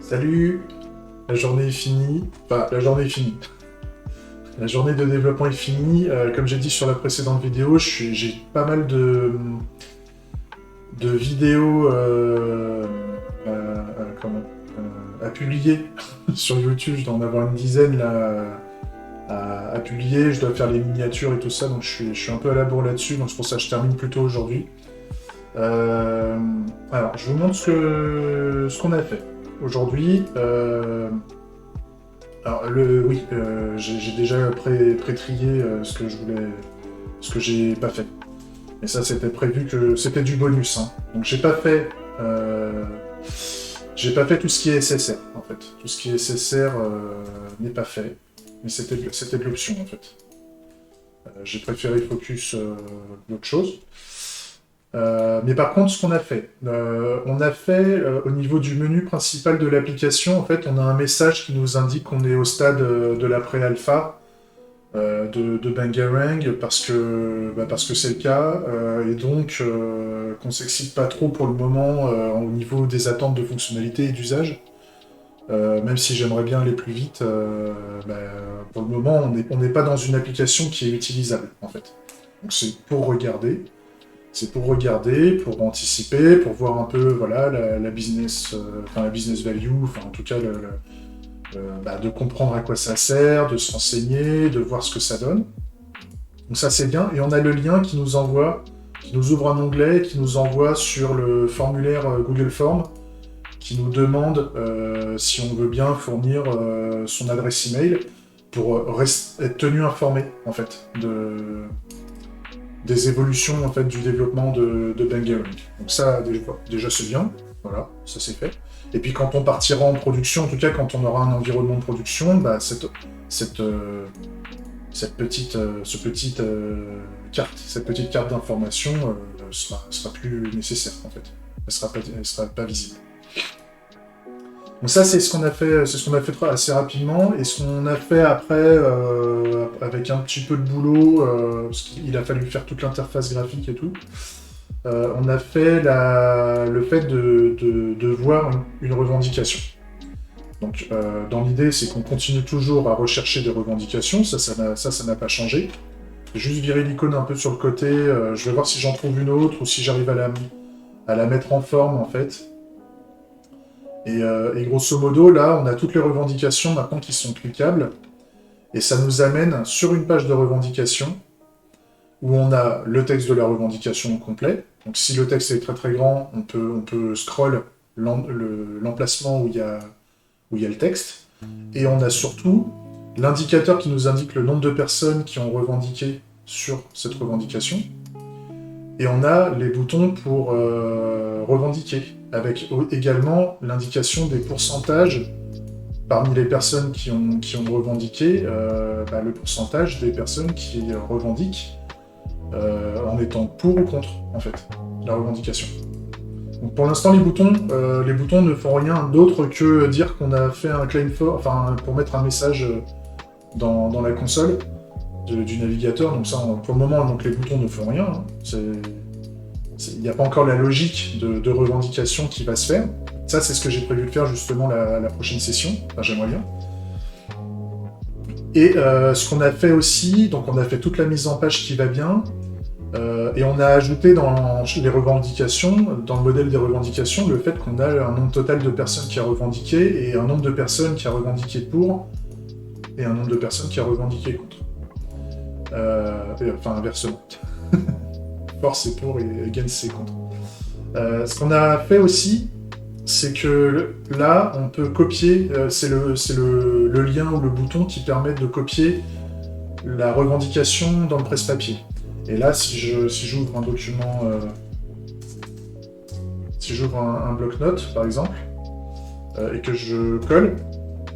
Salut, la journée est finie. Enfin, la journée est finie. La journée de développement est finie. Comme j'ai dit sur la précédente vidéo, j'ai pas mal de vidéos comment, à publier sur YouTube. Je dois en avoir une dizaine là, à publier. Je dois faire les miniatures et tout ça, donc je suis un peu à la bourre là-dessus. Donc c'est pour ça que je termine plus tôt aujourd'hui. Alors, je vous montre ce qu'on a fait aujourd'hui. Alors, oui, j'ai déjà pré-trié ce que je voulais, ce que j'ai pas fait. Et ça, c'était prévu que c'était du bonus. Hein. Donc, j'ai pas fait tout ce qui est SSR en fait. Tout ce qui est SSR n'est pas fait, mais c'était de l'option en fait. J'ai préféré focus d'autre chose. Mais par contre, ce qu'on a fait, on a fait au niveau du menu principal de l'application, en fait, on a un message qui nous indique qu'on est au stade de la pré-alpha de Bangarang parce que c'est le cas, et donc qu'on s'excite pas trop pour le moment au niveau des attentes de fonctionnalité et d'usage. Même si j'aimerais bien aller plus vite, pour le moment, on n'est pas dans une application qui est utilisable, en fait. Donc c'est pour regarder. C'est pour regarder, pour anticiper, pour voir un peu voilà, la business, la business value, enfin en tout cas de comprendre à quoi ça sert, de se renseigner, de voir ce que ça donne. Donc ça c'est bien, et on a le lien qui nous envoie, qui nous ouvre un onglet, qui nous envoie sur le formulaire Google Form, qui nous demande si on veut bien fournir son adresse email pour être tenu informé en fait des évolutions en fait du développement de Bangarang. Donc ça déjà c'est bien, voilà, ça c'est fait. Et puis quand on partira en production, en tout cas quand on aura un environnement de production, bah, cette petite carte d'information sera plus nécessaire en fait. Elle sera pas visible. Donc ça c'est ce qu'on a fait, assez rapidement, et ce qu'on a fait après avec un petit peu de boulot, parce qu'il a fallu faire toute l'interface graphique et tout. On a fait le fait de voir une revendication. Donc dans l'idée c'est qu'on continue toujours à rechercher des revendications, ça n'a pas changé. Je vais juste virer l'icône un peu sur le côté, je vais voir si j'en trouve une autre ou si j'arrive à la mettre en forme en fait. Et grosso modo, là, on a toutes les revendications maintenant qui sont cliquables. Et ça nous amène sur une page de revendication où on a le texte de la revendication au complet. Donc si le texte est très très grand, on peut scroll l'emplacement où il y a le texte. Et on a surtout l'indicateur qui nous indique le nombre de personnes qui ont revendiqué sur cette revendication. Et on a les boutons pour revendiquer, avec également l'indication des pourcentages parmi les personnes qui ont revendiqué, le pourcentage des personnes qui revendiquent en étant pour ou contre, en fait, la revendication. Donc pour l'instant, les boutons ne font rien d'autre que dire qu'on a fait un claim pour mettre un message dans la console du navigateur. Donc ça, pour le moment, donc les boutons ne font rien. Hein. Il n'y a pas encore la logique de revendication qui va se faire. Ça, c'est ce que j'ai prévu de faire justement la prochaine session. Enfin, j'aimerais bien. Et ce qu'on a fait aussi, donc on a fait toute la mise en page qui va bien, et on a ajouté dans les revendications, dans le modèle des revendications, le fait qu'on a un nombre total de personnes qui a revendiqué, et un nombre de personnes qui a revendiqué pour, et un nombre de personnes qui a revendiqué contre. Inversement. For c'est pour et against c'est contre. Ce qu'on a fait aussi, c'est que là, on peut copier, c'est le lien ou le bouton qui permet de copier la revendication dans le presse-papier. Et là, si j'ouvre un document, si j'ouvre un bloc-notes, par exemple, et que je colle,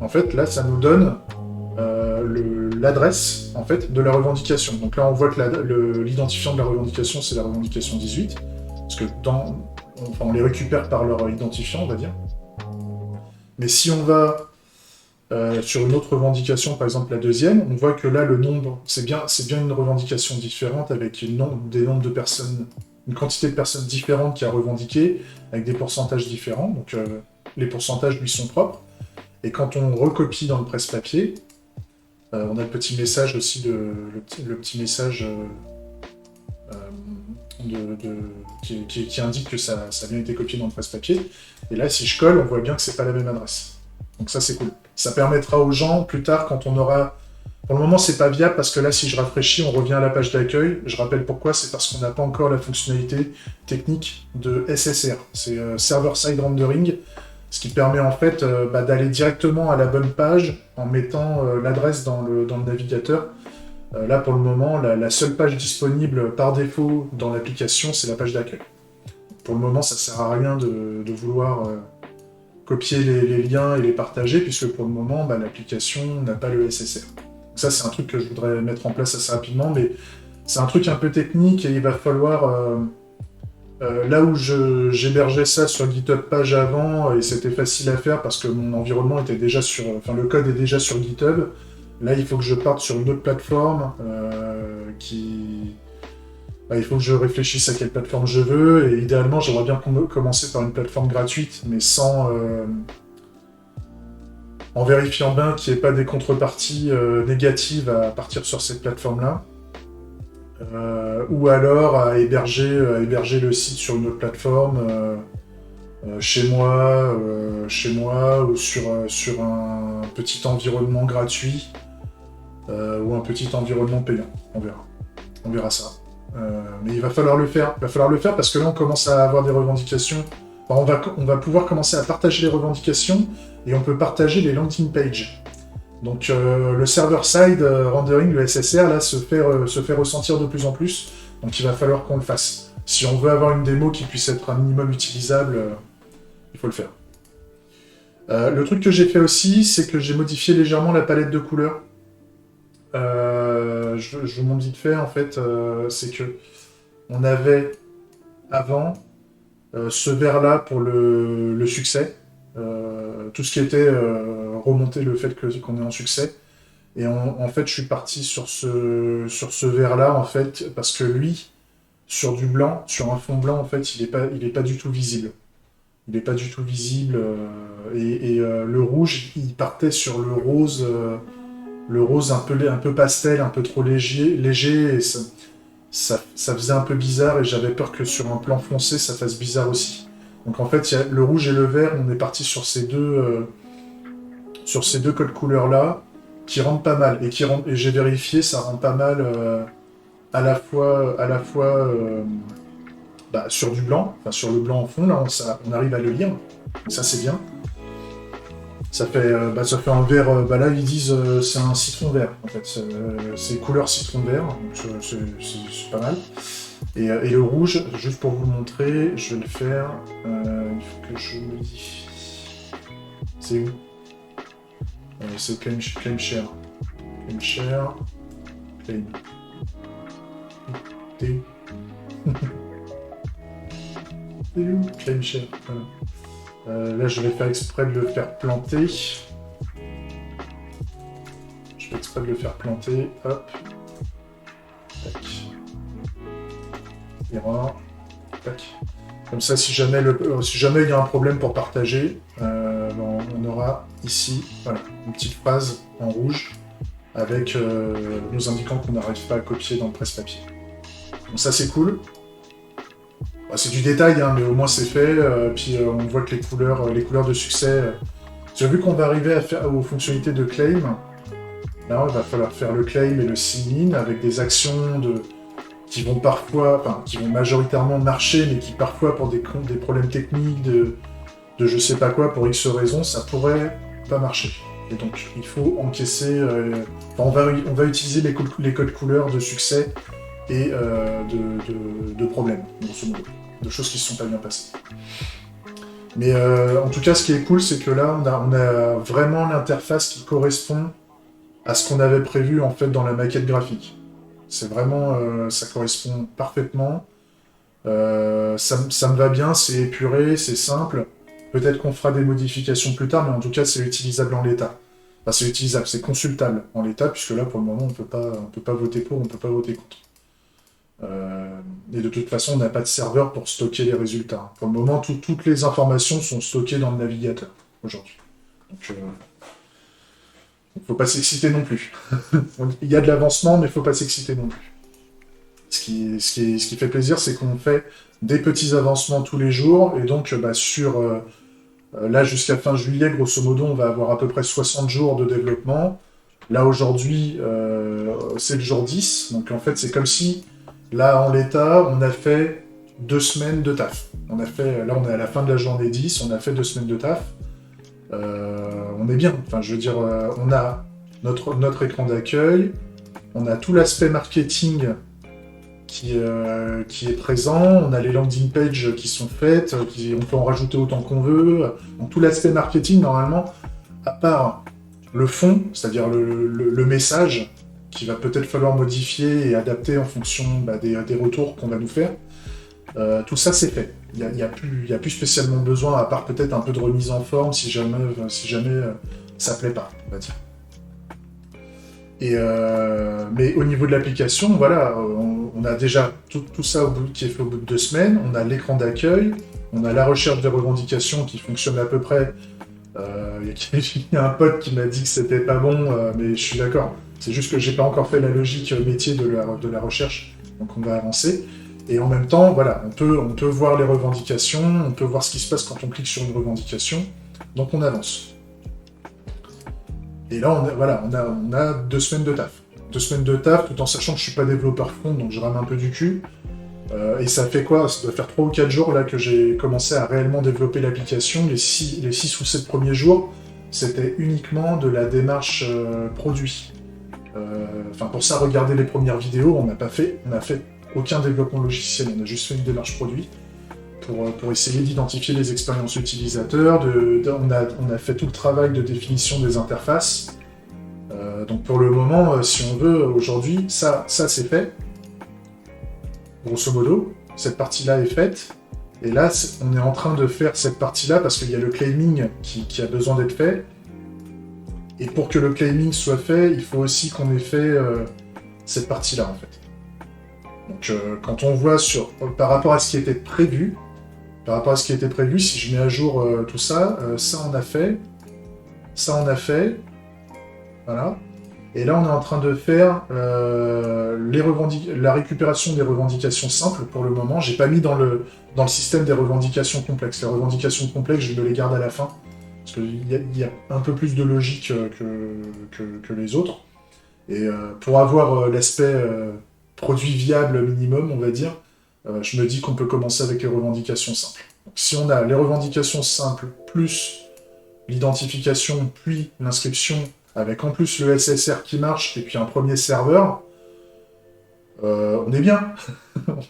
en fait, là, ça nous donne l'adresse en fait de la revendication. Donc là on voit que l'identifiant de la revendication c'est la revendication 18, parce que on les récupère par leur identifiant on va dire. Mais si on va sur une autre revendication, par exemple la deuxième, on voit que là le nombre, c'est bien une revendication différente avec des nombres de personnes, une quantité de personnes différentes qui a revendiqué, avec des pourcentages différents. Donc les pourcentages lui sont propres. Et quand on recopie dans le presse-papier, on a le petit message aussi, le petit message qui indique que ça a bien été copié dans le presse-papier. Et là, si je colle, on voit bien que c'est pas la même adresse. Donc ça, c'est cool. Ça permettra aux gens, plus tard, quand on aura... Pour le moment, c'est pas viable, parce que là, si je rafraîchis, on revient à la page d'accueil. Je rappelle pourquoi, c'est parce qu'on n'a pas encore la fonctionnalité technique de SSR. C'est Server-Side Rendering, ce qui permet en fait d'aller directement à la bonne page en mettant l'adresse dans le navigateur. Là, pour le moment, la seule page disponible par défaut dans l'application, c'est la page d'accueil. Pour le moment, ça sert à rien de vouloir copier les liens et les partager, puisque pour le moment, l'application n'a pas le SSR. Donc ça, c'est un truc que je voudrais mettre en place assez rapidement, mais c'est un truc un peu technique et il va falloir... là où j'hébergeais ça sur GitHub Page avant, et c'était facile à faire parce que mon environnement était déjà sur... Enfin, le code est déjà sur GitHub. Là, il faut que je parte sur une autre plateforme il faut que je réfléchisse à quelle plateforme je veux, et idéalement, j'aimerais bien commencer par une plateforme gratuite, mais sans... en vérifiant bien qu'il n'y ait pas des contreparties négatives à partir sur cette plateforme-là. Ou alors à héberger le site sur une autre plateforme, chez moi, ou sur un petit environnement gratuit, ou un petit environnement payant. On verra ça. Mais il va falloir le faire. Il va falloir le faire parce que là, on commence à avoir des revendications. Enfin, on va pouvoir commencer à partager les revendications et on peut partager les landing pages. Donc le server-side rendering, le SSR, là, se fait ressentir de plus en plus. Donc il va falloir qu'on le fasse. Si on veut avoir une démo qui puisse être un minimum utilisable, il faut le faire. Le truc que j'ai fait aussi, c'est que j'ai modifié légèrement la palette de couleurs. Je vous montre vite fait, en fait, c'est que on avait avant ce vert-là pour le succès. Tout ce qui était remonter le fait qu'on est en succès. Et en fait, je suis parti sur ce vert-là, en fait, parce que lui, sur du blanc, sur un fond blanc, en fait, il est pas du tout visible. Il n'est pas du tout visible. Le rouge, il partait sur le rose un peu pastel, un peu trop léger et ça faisait un peu bizarre, et j'avais peur que sur un plan foncé, ça fasse bizarre aussi. Donc en fait, il y a le rouge et le vert, on est parti sur ces deux codes couleurs-là, qui rendent pas mal. Et j'ai vérifié, ça rend pas mal à la fois sur du blanc, enfin sur le blanc en fond, là, on arrive à le lire. Donc ça, c'est bien. Ça fait un vert, là ils disent c'est un citron vert, en fait. C'est couleur citron vert, donc c'est pas mal. Et le rouge, juste pour vous le montrer, je vais le faire. Il faut que je modifie. C'est où c'est claim share. Claim share. Claim. T'es où T'es où Claim share. Voilà. Là, je vais faire exprès de le faire planter. Je fais exprès de le faire planter. Hop. Tac. Erreur. Tac. Comme ça, si jamais il y a un problème pour partager, on aura ici une petite phrase en rouge avec nous indiquant qu'on n'arrive pas à copier dans le presse-papier. Donc ça, c'est cool. C'est du détail, hein, mais au moins c'est fait. Puis on voit que les couleurs de succès... J'ai vu qu'on va arriver aux fonctionnalités de claim. Là, il va falloir faire le claim et le sign-in avec des actions qui vont majoritairement marcher, mais qui parfois, pour des problèmes techniques, de je sais pas quoi, pour X raisons, ça pourrait pas marcher. Et donc, il faut encaisser... on va utiliser les codes couleurs de succès et de problèmes, grosso modo, de choses qui se sont pas bien passées. Mais en tout cas, ce qui est cool, c'est que là, on a vraiment l'interface qui correspond à ce qu'on avait prévu en fait dans la maquette graphique. C'est vraiment, ça correspond parfaitement. Ça me va bien, c'est épuré, c'est simple. Peut-être qu'on fera des modifications plus tard, mais en tout cas, c'est utilisable en l'état. Enfin, c'est utilisable, c'est consultable en l'état, puisque là, pour le moment, on peut pas voter pour, on peut pas voter contre. Et de toute façon, on n'a pas de serveur pour stocker les résultats. Pour le moment, toutes les informations sont stockées dans le navigateur, aujourd'hui. Donc, il ne faut pas s'exciter non plus. Il y a de l'avancement, mais il ne faut pas s'exciter non plus. Ce qui fait plaisir, c'est qu'on fait des petits avancements tous les jours, et donc là, jusqu'à fin juillet, grosso modo, on va avoir à peu près 60 jours de développement. Là, aujourd'hui, c'est le jour 10, donc en fait, c'est comme si, là, en l'état, on a fait 2 semaines de taf. Là, on est à la fin de la journée 10, on a fait 2 semaines de taf. On est bien, enfin, je veux dire, on a notre écran d'accueil, on a tout l'aspect marketing qui est présent, on a les landing pages qui sont faites, on peut en rajouter autant qu'on veut. Donc tout l'aspect marketing, normalement, à part le fond, c'est-à-dire le message, qui va peut-être falloir modifier et adapter en fonction des retours qu'on va nous faire, tout ça c'est fait. Il n'y a plus spécialement besoin, à part peut-être un peu de remise en forme, si jamais ça plaît pas, on va dire. Mais au niveau de l'application, voilà, on a déjà tout ça qui est fait au bout de 2 semaines, on a l'écran d'accueil, on a la recherche des revendications qui fonctionne à peu près. Il y a un pote qui m'a dit que c'était pas bon, mais je suis d'accord. C'est juste que j'ai pas encore fait la logique métier de la recherche, donc on va avancer. Et en même temps, voilà, on peut voir les revendications, on peut voir ce qui se passe quand on clique sur une revendication, donc on avance. Et là, on a 2 semaines de taf. 2 semaines de taf, tout en sachant que je suis pas développeur front, donc je rame un peu du cul. Et ça fait quoi? Ça doit faire 3 ou 4 jours là que j'ai commencé à réellement développer l'application. Les 6 ou 7 premiers jours, c'était uniquement de la démarche produit. Pour ça, regardez les premières vidéos, on a fait aucun développement logiciel, on a juste fait une démarche produit pour essayer d'identifier les expériences utilisateurs. On a fait tout le travail de définition des interfaces. Donc pour le moment, si on veut, aujourd'hui, ça c'est fait. Grosso modo, cette partie-là est faite. Et là, on est en train de faire cette partie-là parce qu'il y a le claiming qui a besoin d'être fait. Et pour que le claiming soit fait, il faut aussi qu'on ait fait cette partie-là, en fait. Donc quand on voit par rapport à ce qui était prévu, si je mets à jour tout ça, ça on a fait, voilà. Et là on est en train de faire la récupération des revendications simples pour le moment. J'ai pas mis dans le système des revendications complexes. Les revendications complexes, je me les garde à la fin, parce qu'il y a un peu plus de logique que les autres. Et pour avoir l'aspect produit viable minimum, on va dire, je me dis qu'on peut commencer avec les revendications simples. Donc, si on a les revendications simples, plus l'identification, puis l'inscription, avec en plus le SSR qui marche, et puis un premier serveur, on est bien.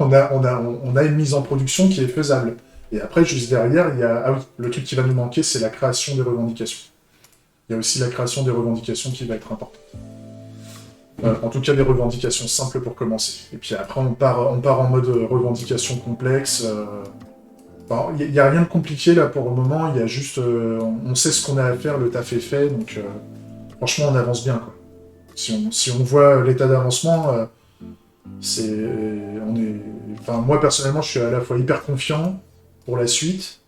on a une mise en production qui est faisable. Et après, juste derrière, il y a... Ah oui, le truc qui va nous manquer, c'est la création des revendications. Il y a aussi la création des revendications qui va être importante. En tout cas, des revendications simples pour commencer. Et puis après, on part en mode revendication complexe. Il n'y a rien de compliqué là pour le moment, il y a juste... on sait ce qu'on a à faire, le taf est fait, donc franchement, on avance bien, quoi. Si on voit l'état d'avancement, moi, personnellement, je suis à la fois hyper confiant pour la suite.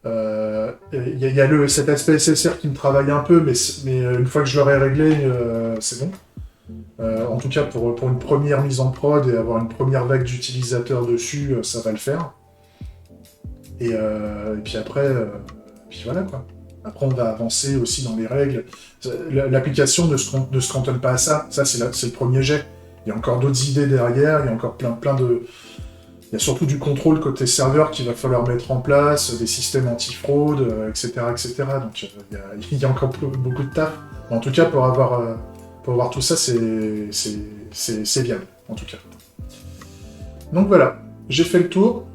Il y a cet aspect SSR qui me travaille un peu, mais une fois que je l'aurai réglé, c'est bon. En tout cas, pour une première mise en prod et avoir une première vague d'utilisateurs dessus, ça va le faire. Et puis après, puis voilà quoi. Après, on va avancer aussi dans les règles. L'application ne se cantonne pas à ça. Ça, c'est le premier jet. Il y a encore d'autres idées derrière. Il y a encore plein de... Il y a surtout du contrôle côté serveur qu'il va falloir mettre en place, des systèmes anti-fraude, etc., etc. Donc il y a encore beaucoup de taf. Mais en tout cas, pour avoir tout ça, c'est viable, en tout cas. Donc voilà, j'ai fait le tour.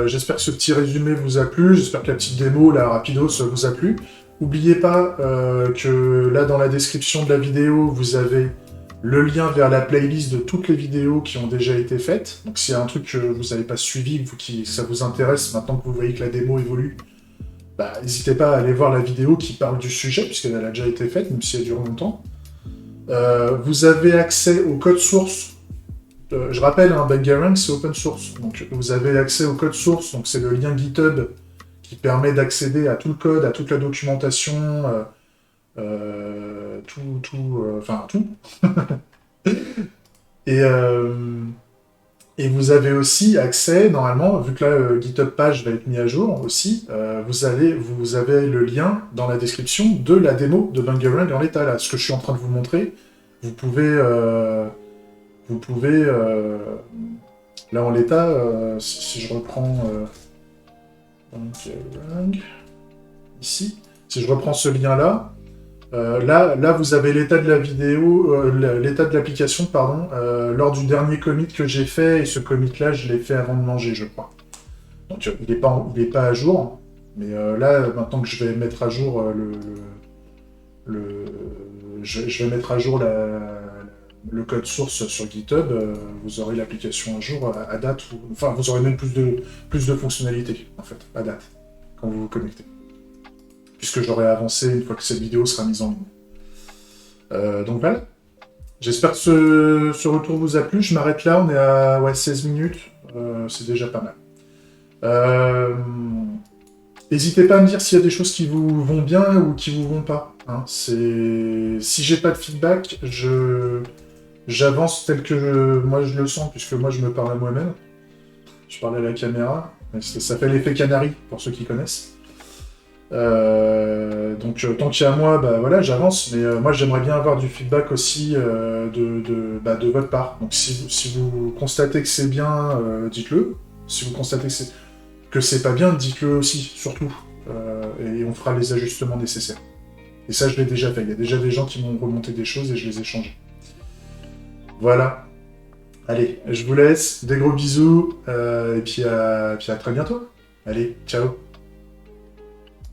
J'espère que ce petit résumé vous a plu, j'espère que la petite démo, la rapidos, vous a plu. N'oubliez pas que là, dans la description de la vidéo, vous avez le lien vers la playlist de toutes les vidéos qui ont déjà été faites. Donc s'il y a un truc que vous n'avez pas suivi, ça vous intéresse, maintenant que vous voyez que la démo évolue, n'hésitez pas à aller voir la vidéo qui parle du sujet, puisqu'elle a déjà été faite, même si elle dure longtemps. Vous avez accès au code source je rappelle, hein, Bangarang, c'est open source. Donc vous avez accès au code source, donc c'est le lien GitHub qui permet d'accéder à tout le code, à toute la documentation, enfin tout. Et, et vous avez aussi accès, normalement, vu que là, GitHub page va être mis à jour aussi, vous avez le lien dans la description de la démo de Bangarang en l'état, là. Ce que je suis en train de vous montrer, vous pouvez, là en l'état, si je reprends Bangarang, ici, si je reprends ce lien-là, là, vous avez l'état de la vidéo, l'état de l'application, pardon, lors du dernier commit que j'ai fait, et ce commit-là, je l'ai fait avant de manger, je crois. Donc, il n'est pas à jour, mais là, maintenant que je vais mettre à jour je vais mettre à jour le code source sur GitHub, vous aurez l'application à jour à date, enfin, vous aurez même plus de fonctionnalités, en fait, à date, quand vous vous connectez. Puisque j'aurai avancé une fois que cette vidéo sera mise en ligne. Donc voilà. J'espère que ce retour vous a plu. Je m'arrête là, on est à 16 minutes. C'est déjà pas mal. N'hésitez pas à me dire s'il y a des choses qui vous vont bien ou qui vous vont pas. Hein. Si j'ai pas de feedback, j'avance tel que moi je le sens, puisque moi je me parle à moi-même. Je parle à la caméra. Ça fait l'effet canari, pour ceux qui connaissent. Donc tant qu'il y a moi, bah voilà, j'avance, mais moi j'aimerais bien avoir du feedback aussi de votre part. Donc si vous constatez que c'est bien, dites-le. Si vous constatez que c'est pas bien, dites-le aussi, surtout. Et on fera les ajustements nécessaires. Et ça, je l'ai déjà fait. Il y a déjà des gens qui m'ont remonté des choses et je les ai changées. Voilà. Allez, je vous laisse. Des gros bisous. Et puis à très bientôt. Allez, ciao.